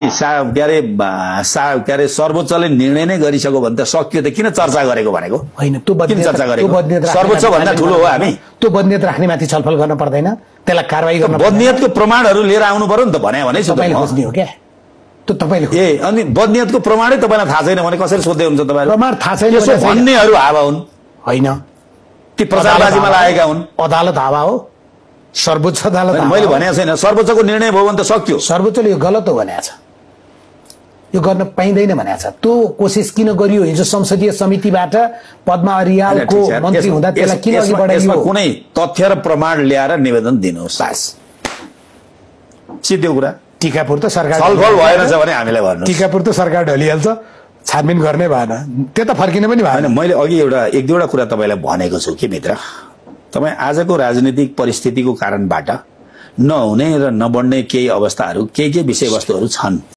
के अरे सर्वोच्चले निर्णय नै गरिसक्यो भने त सक्यो त किन चर्चा गरेको भनेको हैन त्यो किन चर्चा गरेको सर्वोच्च भन्दा ठूलो हो हामी त्यो बदनियत राख्ने माथि छलफल गर्न पर्दैन त्यसलाई कारबाही गर्न बदनियतको प्रमाणहरु लिएर आउनु पर्यो नि त भने छु तपाईले खोज्ने हो के त्यो तपाईले ए अनि बदनियतको प्रमाणै तपाईलाई थाहा छैन भने कसरी सोध्दै हुन्छ तपाईले प्रमाण थाहा छैन यसो भन्नेहरु हावा हुन् हैन ती प्रजाबाजीमा लागेका हुन् अदालत हावा हो सर्वोच्च अदालत मैले भनेको छैन सर्वोच्चको निर्णय भयो भने त सक्यो सर्वोच्चले यो गलत हो भनेको छ यो गर्न पाइँदैन भनेको छ त्यो कोसिस किन गरियो हिजो संसदीय समितिबाट पद्मा अरियालको मन्त्री हुँदा त्यसलाई किन अघि बढाइयो यसमा कुनै तथ्य र प्रमाण ल्याएर निवेदन दिनुहोस् सास सिधै कुरा टिकापुर त सरकार छलफल भएन छ भने हामीलाई भन्नु टिकापुर त सरकार ढलिहाल्छ छानबिन गर्ने भएन त्यता फर्किन पनि भएन मैले अघि एक दुईवटा कुरा तपाईलाई भनेको छु के मित्र तपाई आजको राजनीतिक परिस्थितिको कारणबाट नहुने र नबढ्ने केही अवस्थाहरू के विषयवस्तुहरू छन्